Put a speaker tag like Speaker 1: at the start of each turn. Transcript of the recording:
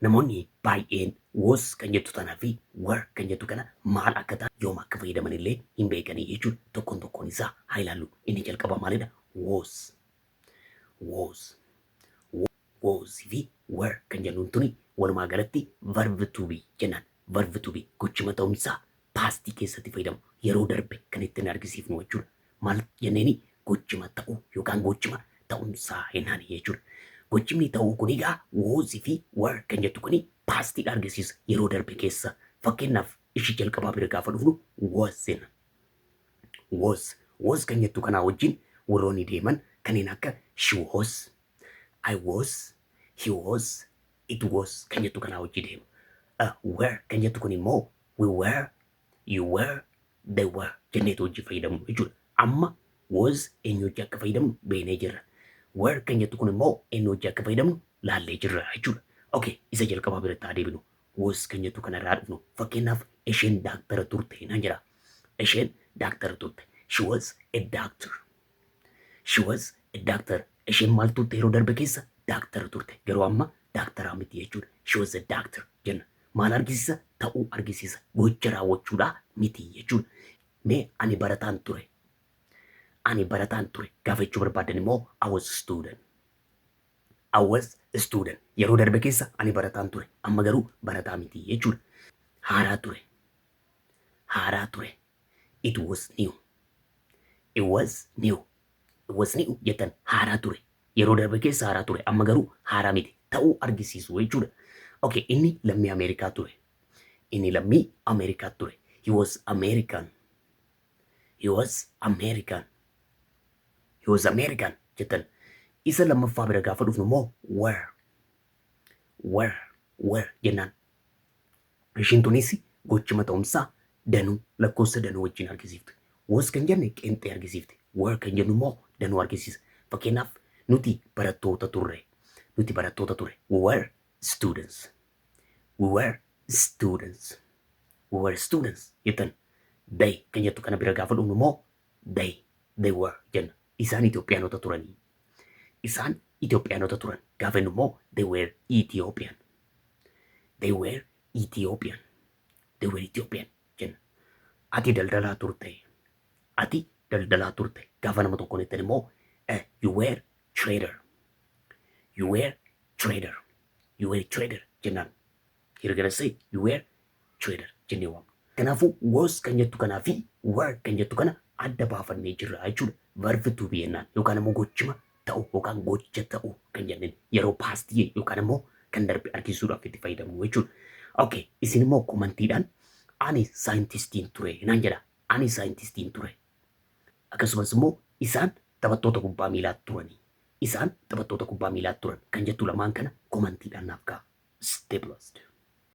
Speaker 1: Namoonni baay'een was kan jettu tanaa fi were kan jettu kana maal akka ta'an yoom akka fayyadaman illee hin beekanii jechuudha. Tokkoon isaa haa ilaallu. Inni jalqaba maalidha? Was. Was. Was fi were kan jennuun tuni walumaa galatti verb to be jennaan. Verb to be gochima ta'umsaa paastii keessatti fayyadamu yeroo darbe kan ittiin argisiifnu jechuudha. Maal jenneeni gochima ta'uu yookaan gochima ta'umsaa jennaan jechuudha. Gochimni ta'uu kun egaa woozii fi were kan jettu kuni paastiidha argisiisa yeroo darbe keessa. Fakkeenyaaf ishii jalqabaa bira gaafa dhufnu was jenna. Was kan jettu kanaa wajjin warroonni deeman kanneen akka she was, I was, he was, it was kan jettu kanaa wajjin deemu. Were kan jettu kun immoo we were, you were, they were jenneetu hojii fayyadamu jechuudha. Amma was eenyu hojii akka fayyadamu beeknee jirra. Were kan jettu kun immoo eenyu hojii akka fayyadamnu laallee jirra jechuudha. Okay, isa jalqabaa biratti haa deebinu. Was kan jettu kanarraa dhufnu. Fakkeenyaaf isheen daaktara turte naan jedha. Isheen daaktara turte. She was a doctor. She was a doctor. Isheen maal turte yeroo darbe keessa? Daaktara turte. Garuu amma daaktaraa miti jechuudha. She was a doctor jenna. Maal argisiisa? Ta'uu argisiisa. Gocha raawwachuudhaa miti jechuudha. Mee ani barataan ture. Ani barataan ture gaafa jechuu barbaadan immoo I was a student. I was a student. Yeroo darbe keessa ani barataan ture. Amma garuu barataa miti jechuudha. Haaraa ture. Haaraa ture. It was new. It was new. It was new jettan haaraa ture. Yeroo darbe keessa haaraa ture. Amma garuu haaraa miti. Ta'uu argisiisu jechuudha. Okay, inni lammii Ameerikaa ture. Inni lammii Ameerikaa ture. He was American. He was American. He was American jettan. Isa lammaffaa bira gaafa dhufnu immoo were. Were jennaan. Ishiin tunis gochima ta'umsaa danuu lakkoofsa danuu wajjin argisiifte. Was kan jenne qeenxee argisiifte. Were kan jennu immoo danuu argisiisa. Fakkeenyaaf nuti barattoota turre. Nuti barattoota ture. We were students. We were students. We were students jettan. They kan jettu kana bira gaafa dhufnu immoo they were jenna. Isaan Itoophiyaanota turanii. Isaan Itoophiyaanota turan. Gaafa inni immoo they were Ethiopian. They were Ethiopian. They were Ethiopian jenna. Ati daldalaa turte. Ati daldalaa turte. Gaafa nama tokkoon ittiin immoo you were trader. You were trader. You were trader jennaan. You're gonna say you were trader jennee waamna. Kanaafuu was kan jettu kanaa fi were kan jettu kana adda baafannee jirra jechuudha. Verb to be jennaan yookaan immoo gochima ta'u yookaan gocha ta'u kan jenneen yeroo paastii yookaan immoo kan darbe argisuudhaaf itti fayyadamu jechuudha. Okay, isin immoo komantiidhaan ani saayintistiin ture naan jedha. Ani saayintistiin ture. Akkasumas immoo isaan taphattoota kubbaa miilaa turanii. Isaan taphattoota kubbaa miilaa turan kan jettu lamaan kana komantiidhaan naaf ka'a. Stay blessed.